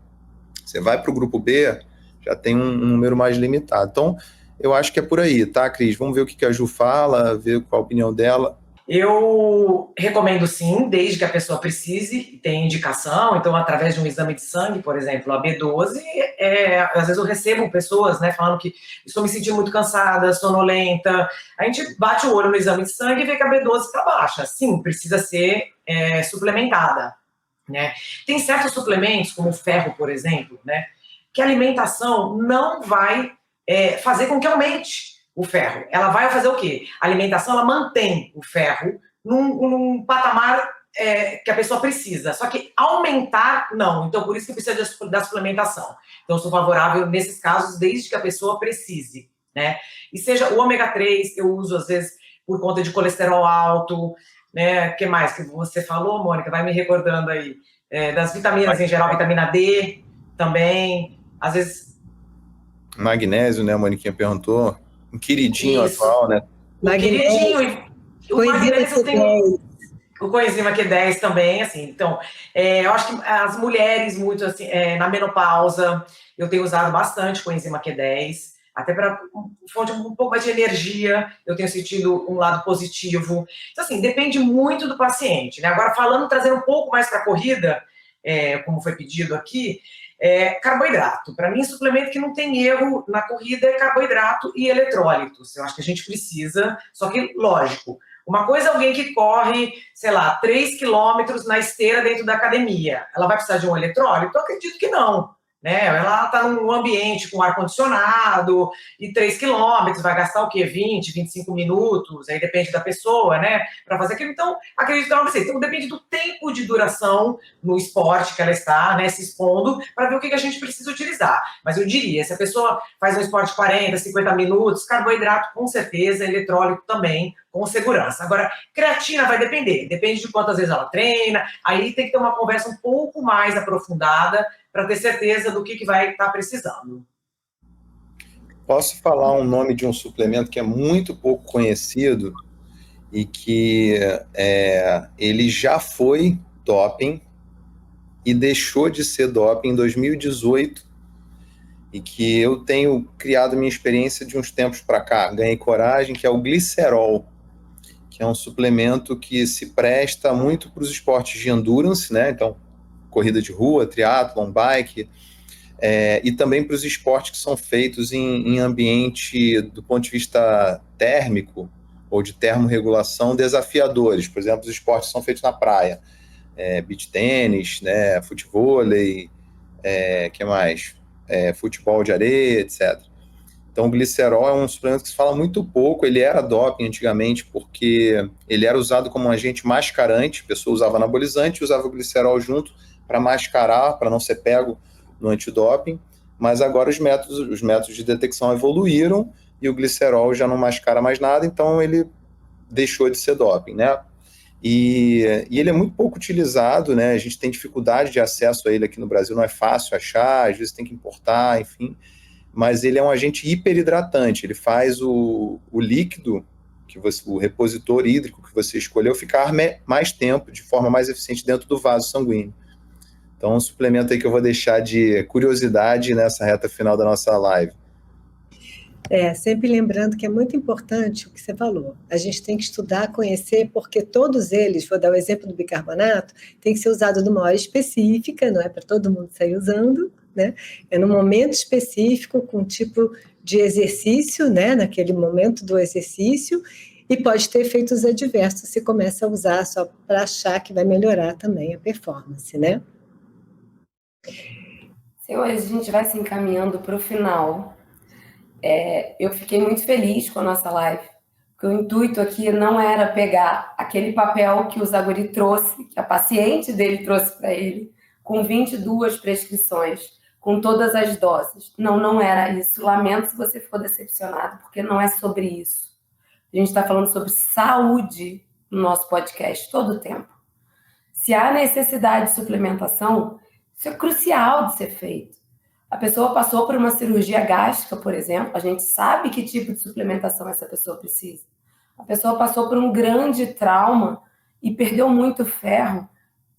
Você vai para o grupo B, já tem um número mais limitado. Então, eu acho que é por aí, tá, Cris? Vamos ver o que a Ju fala, ver qual a opinião dela. Eu recomendo sim, desde que a pessoa precise, tenha indicação. Então, através de um exame de sangue, por exemplo, a B12, às vezes eu recebo pessoas, né, falando que estou me sentindo muito cansada, sonolenta. A gente bate o olho no exame de sangue e vê que a B12 está baixa. Sim, precisa ser suplementada, né? Tem certos suplementos, como o ferro, por exemplo, né, que a alimentação não vai fazer com que aumente o ferro. Ela vai fazer o quê? A alimentação, ela mantém o ferro num patamar que a pessoa precisa. Só que aumentar, não. Então, por isso que precisa da suplementação. Então, eu sou favorável nesses casos, desde que a pessoa precise, né? E seja o ômega 3, eu uso, às vezes, por conta de colesterol alto, né? O que mais que você falou, Mônica? Vai me recordando aí. Das vitaminas em geral, vitamina D também. Às vezes... Magnésio, né? A Moniquinha perguntou. Um queridinho atual, né? Magnésio. O magnésio tem o coenzima Q10 também, assim. Então, eu acho que as mulheres, muito assim, na menopausa, eu tenho usado bastante coenzima Q10, até para fonte um pouco mais de energia, eu tenho sentido um lado positivo. Então, assim, depende muito do paciente, né? Agora, trazendo um pouco mais para a corrida, como foi pedido aqui, carboidrato. Para mim, suplemento que não tem erro na corrida é carboidrato e eletrólitos. Eu acho que a gente precisa, só que, lógico, uma coisa é alguém que corre, sei lá, 3 quilômetros na esteira dentro da academia. Ela vai precisar de um eletrólito? Eu acredito que não. Né? Ela está num ambiente com ar-condicionado e 3 quilômetros, vai gastar o quê? 20, 25 minutos, aí depende da pessoa, né? Para fazer aquilo. Então, acredito que ela não precisa. Então, depende do tempo de duração no esporte que ela está, né, se expondo, para ver o que a gente precisa utilizar. Mas eu diria, se a pessoa faz um esporte de 40, 50 minutos, carboidrato com certeza, eletrólito também, com segurança. Agora, creatina vai depende de quantas vezes ela treina, aí tem que ter uma conversa um pouco mais aprofundada para ter certeza do que vai estar precisando. Posso falar um nome de um suplemento que é muito pouco conhecido e que ele já foi doping e deixou de ser doping em 2018 e que eu tenho criado minha experiência de uns tempos para cá, ganhei coragem, que é o glicerol, que é um suplemento que se presta muito para os esportes de endurance, né? Então, corrida de rua, triatlon, bike, e também para os esportes que são feitos em ambiente, do ponto de vista térmico ou de termorregulação, desafiadores. Por exemplo, os esportes que são feitos na praia, beach tênis, né, futevôlei, que mais? Futebol de areia, etc. Então, o glicerol é um suplemento que se fala muito pouco. Ele era doping antigamente porque ele era usado como um agente mascarante. A pessoa usava anabolizante e usava o glicerol junto para mascarar, para não ser pego no antidoping. Mas agora os métodos de detecção evoluíram e o glicerol já não mascara mais nada, então ele deixou de ser doping, né? E ele é muito pouco utilizado, né? A gente tem dificuldade de acesso a ele aqui no Brasil, não é fácil achar, às vezes tem que importar, enfim. Mas ele é um agente hiperidratante, ele faz o líquido o repositor hídrico que você escolheu ficar mais tempo, de forma mais eficiente dentro do vaso sanguíneo. Então, um suplemento aí que eu vou deixar de curiosidade nessa reta final da nossa live. Sempre lembrando que é muito importante o que você falou. A gente tem que estudar, conhecer, porque todos eles, vou dar o exemplo do bicarbonato, tem que ser usado numa hora específica, não é para todo mundo sair usando, né? É num momento específico, com um tipo de exercício, né? Naquele momento do exercício, e pode ter efeitos adversos se começa a usar só para achar que vai melhorar também a performance, né? Senhores, a gente vai se encaminhando para o final. Eu fiquei muito feliz com a nossa live, porque o intuito aqui não era pegar aquele papel que o Zaguri trouxe, que a paciente dele trouxe para ele, com 22 prescrições, com todas as doses. Não era isso. Lamento se você ficou decepcionado, porque não é sobre isso. A gente está falando sobre saúde no nosso podcast todo o tempo. Se há necessidade de suplementação, isso é crucial de ser feito. A pessoa passou por uma cirurgia gástrica, por exemplo, a gente sabe que tipo de suplementação essa pessoa precisa. A pessoa passou por um grande trauma e perdeu muito ferro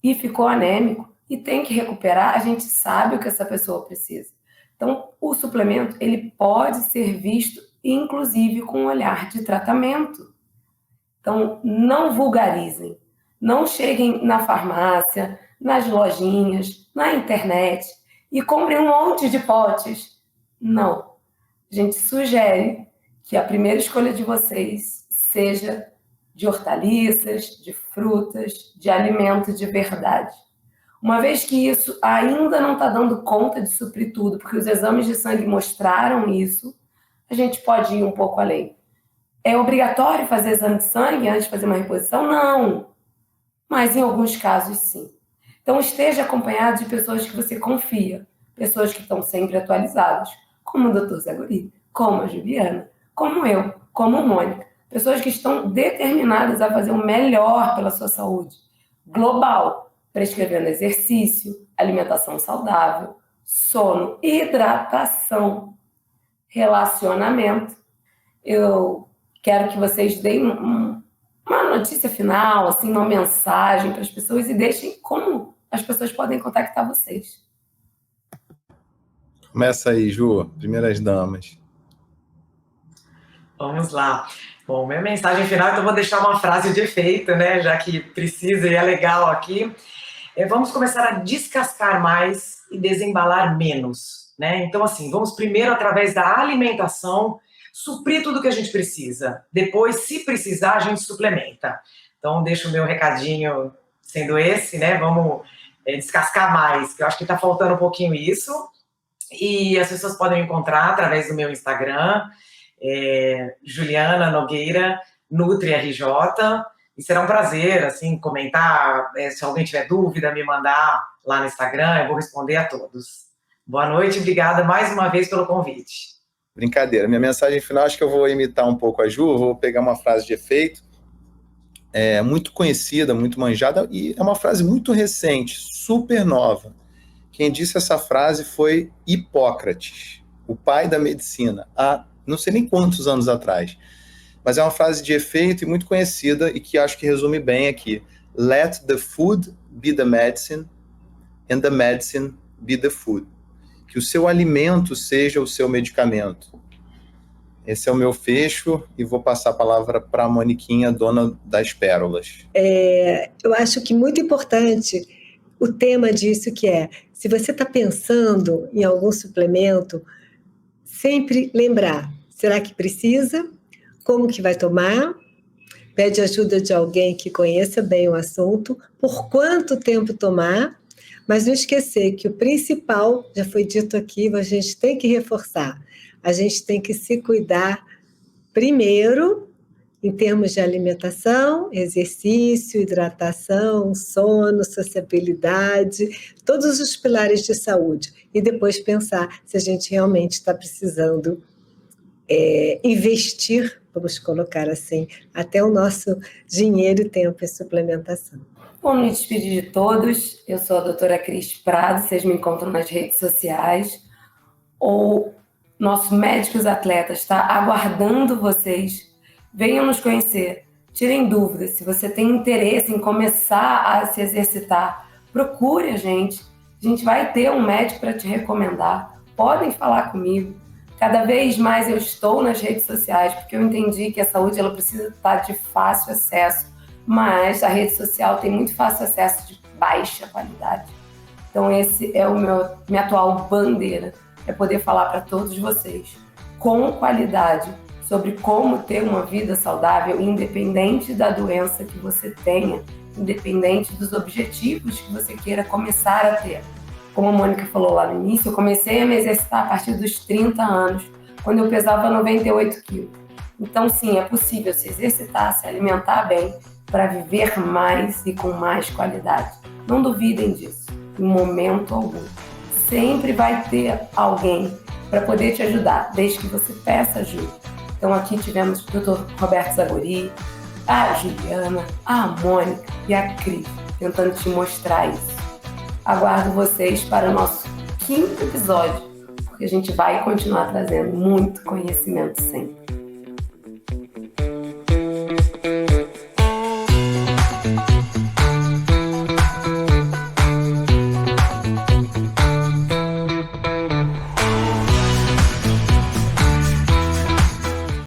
e ficou anêmico e tem que recuperar, a gente sabe o que essa pessoa precisa. Então, o suplemento, ele pode ser visto, inclusive, com um olhar de tratamento. Então, não vulgarizem. Não cheguem na farmácia, nas lojinhas, na internet e comprem um monte de potes. Não. A gente sugere que a primeira escolha de vocês seja de hortaliças, de frutas, de alimento de verdade. Uma vez que isso ainda não está dando conta de suprir tudo, porque os exames de sangue mostraram isso, a gente pode ir um pouco além. É obrigatório fazer exame de sangue antes de fazer uma reposição? Não. Mas em alguns casos, sim. Então, esteja acompanhado de pessoas que você confia, pessoas que estão sempre atualizadas, como o Dr. Zaguri, como a Juliana, como eu, como a Mônica. Pessoas que estão determinadas a fazer o melhor pela sua saúde global, prescrevendo exercício, alimentação saudável, sono, hidratação, relacionamento. Eu quero que vocês deem uma notícia final, assim, uma mensagem para as pessoas e deixem como as pessoas podem contactar vocês. Começa aí, Ju, primeiras damas. Vamos lá. Bom, minha mensagem final, então eu vou deixar uma frase de efeito, né, já que precisa e é legal aqui. Vamos começar a descascar mais e desembalar menos, né? Então, assim, vamos primeiro, através da alimentação, suprir tudo que a gente precisa. Depois, se precisar, a gente suplementa. Então, deixo o meu recadinho sendo esse, né? Vamos descascar mais, que eu acho que está faltando um pouquinho isso. E as pessoas podem me encontrar através do meu Instagram, Juliana Nogueira, NutriRJ. E será um prazer, assim, comentar. Se alguém tiver dúvida, me mandar lá no Instagram, eu vou responder a todos. Boa noite, obrigada mais uma vez pelo convite. Brincadeira. Minha mensagem final, acho que eu vou imitar um pouco a Ju, vou pegar uma frase de efeito, muito conhecida, muito manjada, e é uma frase muito recente, super nova. Quem disse essa frase foi Hipócrates, o pai da medicina, há não sei nem quantos anos atrás. Mas é uma frase de efeito e muito conhecida e que acho que resume bem aqui. Let the food be the medicine and the medicine be the food. Que o seu alimento seja o seu medicamento. Esse é o meu fecho e vou passar a palavra para a Moniquinha, dona das pérolas. Eu acho que muito importante o tema disso que se você está pensando em algum suplemento, sempre lembrar, será que precisa? Como que vai tomar? Pede ajuda de alguém que conheça bem o assunto, por quanto tempo tomar, mas não esquecer que o principal, já foi dito aqui, a gente tem que reforçar, a gente tem que se cuidar primeiro, em termos de alimentação, exercício, hidratação, sono, sociabilidade, todos os pilares de saúde, e depois pensar se a gente realmente está precisando investir, vamos colocar assim, até o nosso dinheiro e tempo em suplementação. Vou me despedir de todos. Eu sou a doutora Cris Prado, vocês me encontram nas redes sociais. O nosso Médicos Atletas está aguardando vocês Venham nos conhecer, tirem dúvidas. Se você tem interesse em começar a se exercitar, procure a gente. A gente vai ter um médico para te recomendar. Podem falar comigo. Cada vez mais eu estou nas redes sociais, porque eu entendi que a saúde ela precisa estar de fácil acesso, mas a rede social tem muito fácil acesso de baixa qualidade. Então esse é minha atual bandeira, é poder falar para todos vocês com qualidade sobre como ter uma vida saudável, independente da doença que você tenha, independente dos objetivos que você queira começar a ter. Como a Mônica falou lá no início, eu comecei a me exercitar a partir dos 30 anos, quando eu pesava 98 quilos. Então, sim, é possível se exercitar, se alimentar bem, para viver mais e com mais qualidade. Não duvidem disso, em momento algum. Sempre vai ter alguém para poder te ajudar, desde que você peça ajuda. Então, aqui tivemos o Dr. Roberto Zagori, a Juliana, a Mônica e a Cris, tentando te mostrar isso. Aguardo vocês para o nosso 5º episódio, porque a gente vai continuar trazendo muito conhecimento sempre.